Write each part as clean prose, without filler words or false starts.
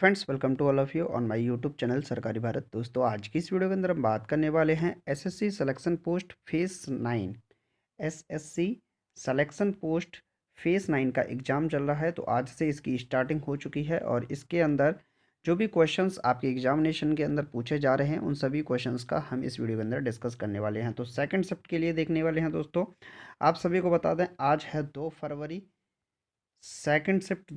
Friends, welcome to all of you on my YouTube channel Sarkari Bharat. दोस्तों, आज की इस वीडियो के अंदर हम बात करने वाले हैं SSC selection post phase 9। SSC selection post phase 9 का एग्ज़ाम चल रहा है, तो आज से इसकी स्टार्टिंग हो चुकी है और इसके अंदर जो भी क्वेश्चंस आपके एग्जामिनेशन के अंदर पूछे जा रहे हैं, उन सभी क्वेश्चंस का हम इस वीडियो के अंदर डिस्कस करने वाले हैं। तो सेकंड शिफ्ट के लिए देखने वाले हैं दोस्तों। आप सभी को बता दें, आज है 2 फरवरी। सेकंड शिफ्ट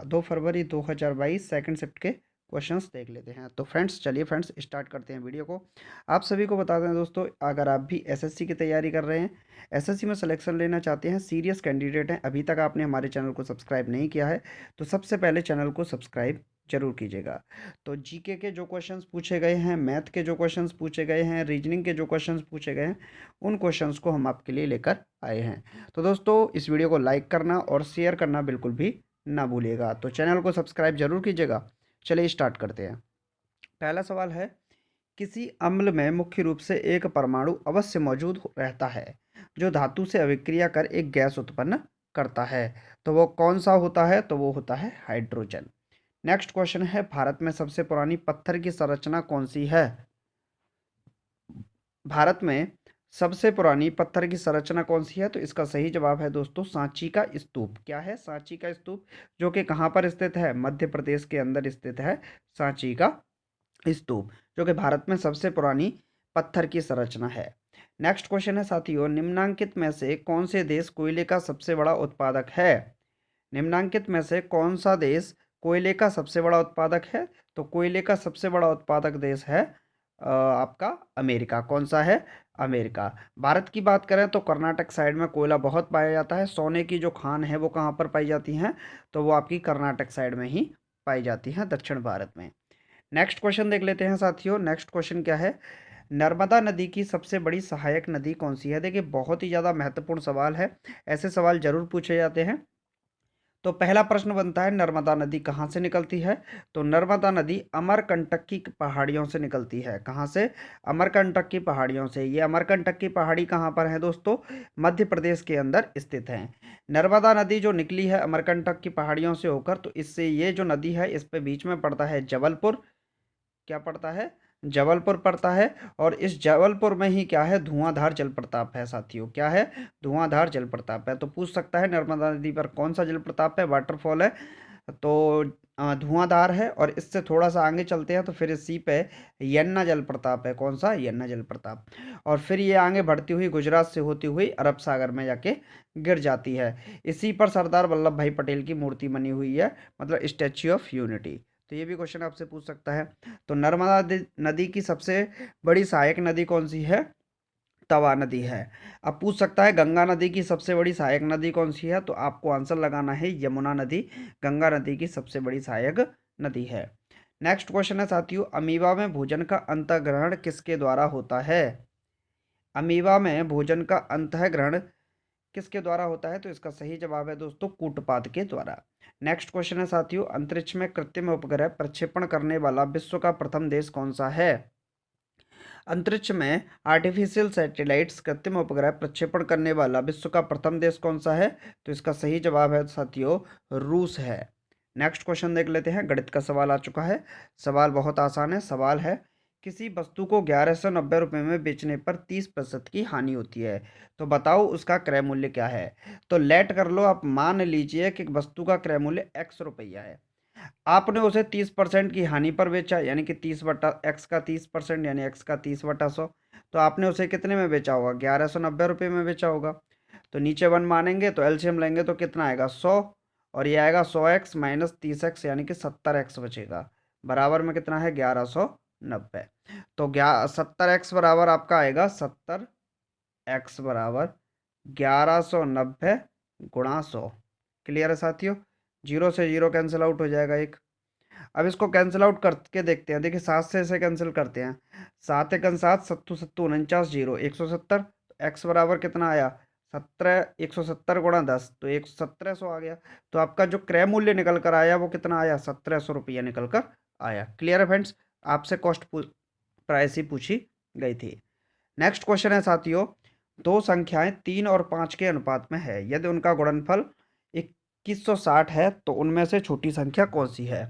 2 फरवरी 2022 सेकंड शिफ्ट के क्वेश्चंस देख लेते हैं। तो फ्रेंड्स, चलिए फ्रेंड्स स्टार्ट करते हैं वीडियो को। आप सभी को बता दें दोस्तों, अगर आप भी एसएससी की तैयारी कर रहे हैं, एसएससी में सिलेक्शन लेना चाहते हैं, सीरियस कैंडिडेट हैं, अभी तक आपने हमारे चैनल को सब्सक्राइब नहीं किया है, तो सबसे पहले चैनल को सब्सक्राइब जरूर कीजिएगा। तो जीके के जो क्वेश्चंस पूछे गए हैं, मैथ के जो क्वेश्चंस पूछे गए हैं, रीजनिंग के जो क्वेश्चंस पूछे गए हैं, उन क्वेश्चंस को हम आपके लिए लेकर आए हैं। तो दोस्तों, इस वीडियो को लाइक करना और शेयर करना बिल्कुल भी ना भूलिएगा। तो चैनल को सब्सक्राइब जरूर कीजिएगा। चलिए स्टार्ट करते हैं। पहला सवाल है, किसी अम्ल में मुख्य रूप से एक परमाणु अवश्य मौजूद रहता है जो धातु से अभिक्रिया कर एक गैस उत्पन्न करता है। तो वो कौन सा होता है? तो वो होता है हाइड्रोजन। नेक्स्ट क्वेश्चन है, भारत में सबसे पुरानी पत्थर की संरचना कौन सी है? भारत में सबसे पुरानी पत्थर की संरचना कौन सी है? तो इसका सही जवाब है दोस्तों, सांची का स्तूप। क्या है? सांची का स्तूप, जो कि कहाँ पर स्थित है? मध्य प्रदेश के अंदर स्थित है सांची का स्तूप, जो कि भारत में सबसे पुरानी पत्थर की संरचना है। नेक्स्ट क्वेश्चन है साथियों, निम्नांकित में से कौन से देश कोयले का सबसे बड़ा उत्पादक है? निम्नांकित में से कौन सा देश कोयले का सबसे बड़ा उत्पादक है? तो कोयले का सबसे बड़ा उत्पादक देश है आपका अमेरिका। कौन सा है? अमेरिका। भारत की बात करें तो कर्नाटक साइड में कोयला बहुत पाया जाता है। सोने की जो खान है वो कहाँ पर पाई जाती हैं? तो वो आपकी कर्नाटक साइड में ही पाई जाती हैं, दक्षिण भारत में। नेक्स्ट क्वेश्चन देख लेते हैं साथियों। नेक्स्ट क्वेश्चन क्या है, नर्मदा नदी की सबसे बड़ी सहायक नदी कौन सी है? देखिए, बहुत ही ज़्यादा महत्वपूर्ण सवाल है, ऐसे सवाल जरूर पूछे जाते हैं। तो पहला प्रश्न बनता है, नर्मदा नदी कहाँ से निकलती है? तो नर्मदा नदी अमरकंटक की पहाड़ियों से निकलती है। कहाँ से? अमरकंटक की पहाड़ियों से। ये अमरकंटक की पहाड़ी कहाँ पर है दोस्तों? मध्य प्रदेश के अंदर स्थित है। नर्मदा नदी जो निकली है अमरकंटक की पहाड़ियों से होकर, तो इससे ये जो नदी है, इस पे बीच में पड़ता है जबलपुर। क्या पड़ता है? जबलपुर पड़ता है। और इस जबलपुर में ही क्या है? धुआंधार जलप्रपात है साथियों। क्या है? धुआंधार जलप्रपात है। तो पूछ सकता है नर्मदा नदी पर कौन सा जलप्रपात है, वाटरफॉल है? तो धुआंधार है। और इससे थोड़ा सा आगे चलते हैं तो फिर इसी पे यन्ना जलप्रपात है। कौन सा? यन्ना जलप्रपात। और फिर ये आगे बढ़ती हुई गुजरात से होती हुई अरब सागर में जाके गिर जाती है। इसी पर सरदार वल्लभ भाई पटेल की मूर्ति बनी हुई है, मतलब स्टैच्यू ऑफ यूनिटी। तो ये भी क्वेश्चन आपसे पूछ सकता है। तो नर्मदा नदी की सबसे बड़ी सहायक नदी कौन सी है? तवा नदी है। अब पूछ सकता है गंगा नदी की सबसे बड़ी सहायक नदी कौन सी है? तो आपको आंसर लगाना है यमुना नदी, गंगा नदी की सबसे बड़ी सहायक नदी है। नेक्स्ट क्वेश्चन है साथियों, अमीबा में भोजन का अंतःग्रहण किसके द्वारा होता है? अमीबा में भोजन का अंतःग्रहण किसके द्वारा होता है? तो इसका सही जवाब है दोस्तों, कूटपाद के द्वारा। नेक्स्ट क्वेश्चन है साथियों, अंतरिक्ष में कृत्रिम उपग्रह प्रक्षेपण करने वाला विश्व का प्रथम देश कौन सा है? अंतरिक्ष में आर्टिफिशियल सैटेलाइट्स कृत्रिम उपग्रह प्रक्षेपण करने वाला विश्व का प्रथम देश कौन सा है? तो इसका सही जवाब है साथियों, रूस है। नेक्स्ट क्वेश्चन देख लेते हैं। गणित का सवाल आ चुका है। सवाल बहुत आसान है। सवाल है, किसी वस्तु को 1190 रुपये में बेचने पर 30% की हानि होती है, तो बताओ उसका क्रय मूल्य क्या है? तो लेट कर लो, आप मान लीजिए कि वस्तु का क्रय मूल्य x रुपया है। आपने उसे 30% की हानि पर बेचा, यानी कि 30/x का 30%, यानी x का 30/100। तो आपने उसे कितने में बेचा होगा? 1190 रुपये में बेचा होगा। तो नीचे 1 मानेंगे तो एलसीएम लेंगे तो कितना आएगा? 100। और ये आएगा 100x माइनस 30x, यानी कि 70x बचेगा। बराबर में कितना है? 1190। तो 70x बराबर आपका आएगा 70x बराबर 1190 गुणा 100। क्लियर है साथियों? जीरो से जीरो कैंसिल आउट हो जाएगा एक। अब इसको कैंसिल आउट करके देखते हैं। देखिए, 7 से इसे कैंसिल करते हैं। 7 × 7 सत्तू सत्तू 49, जीरो 170। एक्स बराबर कितना आया? 17। 170 × 10 तो 1700 आ गया। तो आपका जो क्रय मूल्य निकल कर आया वो कितना आया? 1700 रुपया निकल कर आया। क्लियर है फ्रेंड्स? आपसे कॉस्ट प्राइस ही पूछी गई थी। नेक्स्ट क्वेश्चन है साथियों, दो संख्याएं 3 और 5 के अनुपात में है, यदि उनका गुणनफल 2160 है तो उनमें से छोटी संख्या कौन सी है?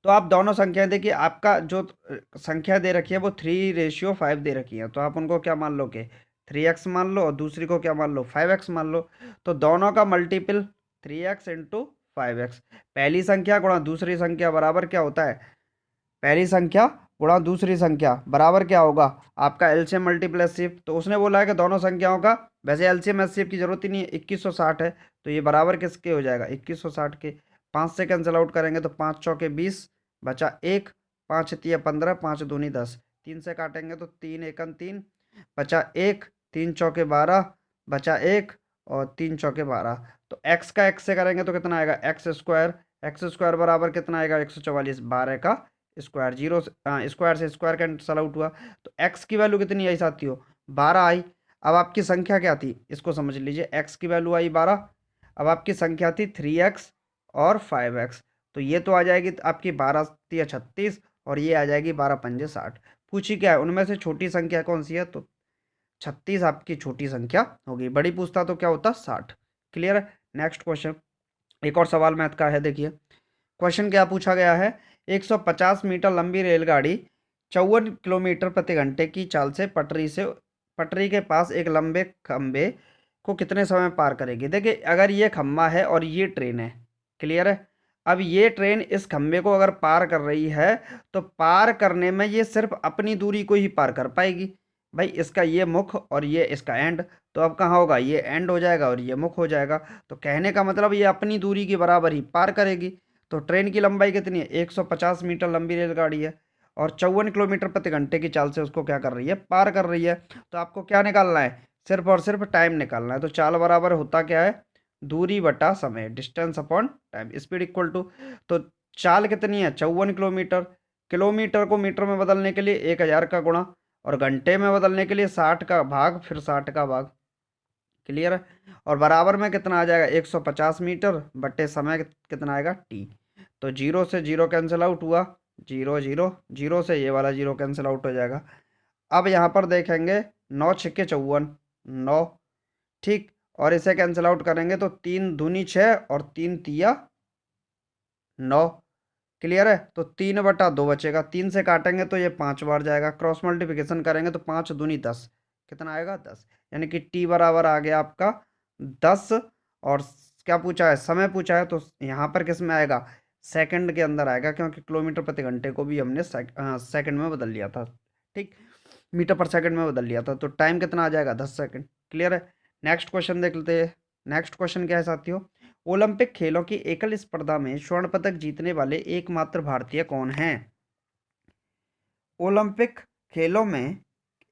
तो आप दोनों संख्याएं देखिए, आपका जो संख्या दे रखी है वो 3:5 दे रखी है, तो आप उनको क्या मान लो कि 3x मान लो और दूसरी को क्या मान लो 5x मान लो। तो दोनों का मल्टीपल 3x इंटू 5x। पहली संख्या गुणा दूसरी संख्या बराबर क्या होता है, पहली संख्या गुणा दूसरी संख्या बराबर क्या होगा, आपका एलसीएम मल्टीप्लस एचसीएफ। तो उसने बोला है कि दोनों संख्याओं का, वैसे एलसीएम एचसीएफ की जरूरत ही नहीं है, 2160 है, तो ये बराबर किसके हो जाएगा 2160 के। 5 से कैंसिल आउट करेंगे तो 5 चौके 20, बचा 1, 5 तिया 15, 5 दूनी 10, 3 से काटेंगे तो 3 एकन 3, बचा 1, 3 चौके 12, बचा 1 और 3 चौके 12। तो एक्स का एक्स से करेंगे तो कितना आएगा एक्स स्क्वायर बराबर कितना आएगा 144, 12 का स्क्वायर, जीरो स्क्वायर से स्क्वायर कैंसल आउट हुआ। तो एक्स की वैल्यू कितनी आई साथियों 12 आई। अब आपकी संख्या क्या थी इसको समझ लीजिए, एक्स की वैल्यू आई 12, अब आपकी संख्या थी 3x और 5x। तो ये तो आ जाएगी आपकी 12 तिया 36 और ये आ जाएगी 12 पंजे 60। पूछी क्या है उनमें से छोटी संख्या कौन सी है, तो 36 आपकी छोटी संख्या होगी, बड़ी पूछता तो क्या होता 60। क्लियर है। नेक्स्ट क्वेश्चन, एक और सवाल मैथ का है, देखिए क्वेश्चन क्या पूछा गया है। 150 मीटर लंबी रेलगाड़ी 54 किलोमीटर प्रति घंटे की चाल से पटरी के पास एक लंबे खंबे को कितने समय में पार करेगी। देखिए अगर ये खंबा है और ये ट्रेन है, क्लियर है। अब ये ट्रेन इस खंबे को अगर पार कर रही है तो पार करने में ये सिर्फ अपनी दूरी को ही पार कर पाएगी। भाई इसका ये मुख और ये इसका एंड, तो अब कहाँ होगा, ये एंड हो जाएगा और ये मुख हो जाएगा। तो कहने का मतलब ये अपनी दूरी के बराबर ही पार करेगी। तो ट्रेन की लंबाई कितनी है 150 मीटर लंबी रेलगाड़ी है और 54 किलोमीटर प्रति घंटे की चाल से उसको क्या कर रही है, पार कर रही है। तो आपको क्या निकालना है, सिर्फ और सिर्फ टाइम निकालना है। तो चाल बराबर होता क्या है, दूरी बटा समय, distance upon time, speed equal to. तो चाल कितनी है 54 किलोमीटर, किलोमीटर को मीटर में बदलने के लिए 1000 का गुणा और घंटे में बदलने के लिए 60 का भाग फिर 60 का भाग। क्लियर है। और बराबर में कितना आ जाएगा 150 मीटर बटे समय कितना आएगा टी। तो जीरो से जीरो कैंसिल आउट हुआ, जीरो जीरो, जीरो से ये वाला जीरो कैंसिल आउट हो जाएगा। अब यहाँ पर देखेंगे 9 छिक्के 54, 9, ठीक। और इसे कैंसिल आउट करेंगे तो 3 दूनी 6 और 3 तिया 9। क्लियर है। तो 3/2 बचेगा, 3 से काटेंगे तो ये 5 बार जाएगा, क्रॉस मल्टीप्लिकेशन करेंगे तो 5 दूनी 10, कितना आएगा 10। यानी कि टी बराबर आ गया आपका 10। और क्या पूछा है, समय पूछा है, तो यहाँ पर किस में आएगा, सेकंड के अंदर आएगा, क्योंकि किलोमीटर प्रति घंटे को भी हमने सेकंड में बदल लिया था, ठीक। मीटर पर सेकंड में बदल लिया था, तो टाइम कितना आ जाएगा 10 सेकंड। क्लियर है। नेक्स्ट क्वेश्चन देख लेते हैं। नेक्स्ट क्वेश्चन क्या है साथियों, ओलंपिक खेलों की एकल स्पर्धा में स्वर्ण पदक जीतने वाले एकमात्र भारतीय कौन हैं। ओलंपिक खेलों में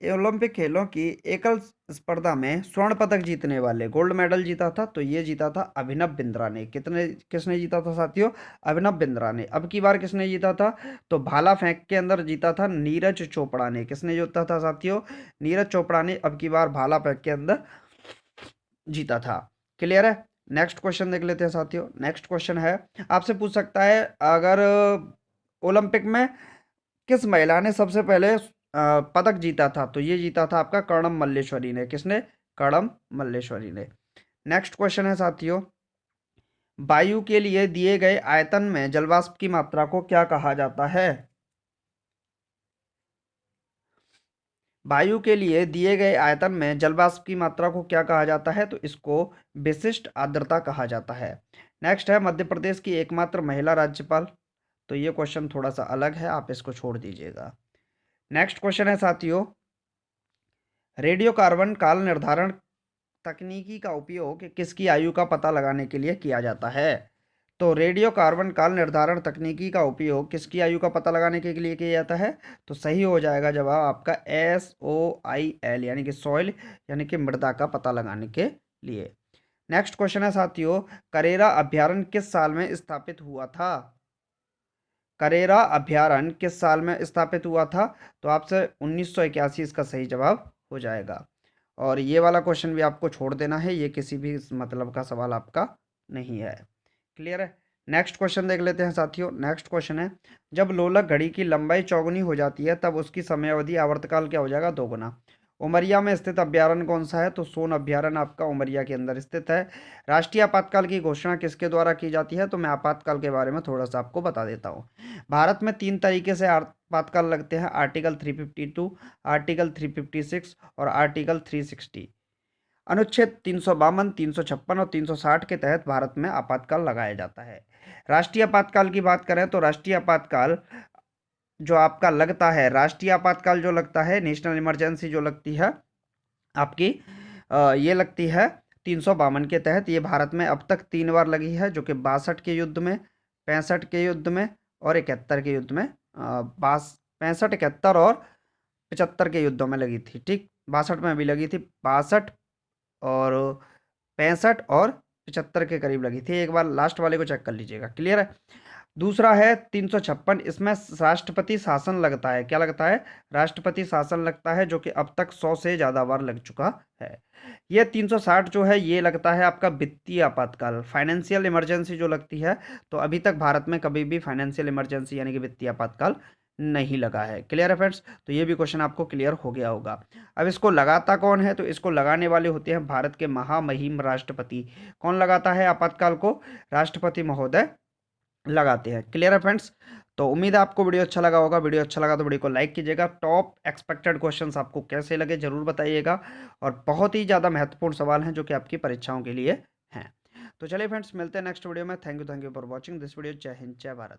ओलंपिक खेलों की एकल स्पर्धा में स्वर्ण पदक जीतने वाले, गोल्ड मेडल जीता था, तो ये जीता था अभिनव बिंद्रा ने। किसने जीता था साथियों, अभिनव बिंद्रा ने। अब की बार किसने जीता था, तो भाला फेंक के अंदर जीता था नीरज चोपड़ा ने। किसने जीता था साथियों, नीरज चोपड़ा ने अब की बार भाला फेंक के अंदर जीता था। क्लियर है। नेक्स्ट क्वेश्चन देख लेते हैं साथियों। नेक्स्ट क्वेश्चन है, आपसे पूछ सकता है अगर ओलंपिक में किस महिला ने सबसे पहले पदक जीता था, तो ये जीता था आपका कर्णम मल्लेश्वरी ने। किसने, कर्णम मल्लेश्वरी ने। नेक्स्ट क्वेश्चन है साथियों, वायु के लिए दिए गए आयतन में जलवाष्प की मात्रा को क्या कहा जाता है। वायु के लिए दिए गए आयतन में जलवाष्प की मात्रा को क्या कहा जाता है, तो इसको विशिष्ट आर्द्रता कहा जाता है। नेक्स्ट है, मध्य प्रदेश की एकमात्र महिला राज्यपाल, तो ये क्वेश्चन थोड़ा सा अलग है, आप इसको छोड़ दीजिएगा। नेक्स्ट क्वेश्चन है साथियों, रेडियो कार्बन काल निर्धारण तकनीकी का उपयोग किसकी आयु का पता लगाने के लिए किया जाता है। तो रेडियो कार्बन काल निर्धारण तकनीकी का उपयोग किसकी आयु का पता लगाने के लिए किया जाता है, तो सही हो जाएगा जवाब आपका SOIL, यानी कि सॉइल, यानी कि मृदा का पता लगाने के लिए। नेक्स्ट क्वेश्चन है साथियों, करेरा अभ्यारण्य किस साल में स्थापित हुआ था। करेरा अभ्यारण्य किस साल में स्थापित हुआ था, तो आपसे 1981 इसका सही जवाब हो जाएगा। और ये वाला क्वेश्चन भी आपको छोड़ देना है, ये किसी भी मतलब का सवाल आपका नहीं है। क्लियर है। नेक्स्ट क्वेश्चन देख लेते हैं साथियों। नेक्स्ट क्वेश्चन है, जब लोलक घड़ी की लंबाई चौगुनी हो जाती है तब उसकी समयावधि आवर्तकाल क्या हो जाएगा, दोगुना। उमरिया में स्थित अभ्यारण्य कौन सा है, तो सोन अभ्यारण्य आपका उमरिया के अंदर स्थित है। राष्ट्रीय आपातकाल की घोषणा किसके द्वारा की जाती है, तो मैं आपातकाल के बारे में थोड़ा सा आपको बता देता हूँ। भारत में 3 तरीके से आपातकाल लगते हैं, आर्टिकल 352, आर्टिकल 356 और आर्टिकल 360। अनुच्छेद 352, 356 और 360 के तहत भारत में आपातकाल लगाया जाता है। राष्ट्रीय आपातकाल की बात करें तो राष्ट्रीय आपातकाल जो आपका लगता है, राष्ट्रीय आपातकाल जो लगता है, नेशनल इमरजेंसी जो लगती है आपकी, ये लगती है 352 के तहत। ये भारत में अब तक 3 बार लगी है, जो कि 62 के युद्ध में, 65 के युद्ध में और 71 के युद्ध में। 65, 71 और 75 के युद्धों में लगी थी, ठीक। 62 में भी लगी थी, 62 और 65 और 75 के करीब लगी थी। एक बार लास्ट वाले को चेक कर लीजिएगा, क्लियर है। दूसरा है 356, इसमें राष्ट्रपति शासन लगता है। क्या लगता है? राष्ट्रपति शासन लगता है, जो कि अब तक 100 से ज़्यादा बार लग चुका है। ये 360 जो है ये लगता है आपका वित्तीय आपातकाल, फाइनेंशियल इमरजेंसी जो लगती है। तो अभी तक भारत में कभी भी फाइनेंशियल इमरजेंसी यानी कि वित्तीय आपातकाल नहीं लगा है। क्लियर है फ्रेंड्स? तो ये भी क्वेश्चन आपको क्लियर हो गया होगा। अब इसको लगाता कौन है? तो इसको लगाने वाले होते हैं भारत के महामहिम राष्ट्रपति। कौन लगाता है आपातकाल को? राष्ट्रपति महोदय लगाते हैं। क्लियर है फ्रेंड्स? तो उम्मीद है आपको वीडियो अच्छा लगा होगा। वीडियो अच्छा लगा तो वीडियो को लाइक कीजिएगा। टॉप एक्सपेक्टेड क्वेश्चंस आपको कैसे लगे जरूर बताइएगा, और बहुत ही ज़्यादा महत्वपूर्ण सवाल हैं जो कि आपकी परीक्षाओं के लिए हैं। तो चलिए फ्रेंड्स, मिलते हैं नेक्स्ट वीडियो में। Thank you for watching this video. जय हिंद, जय भारत।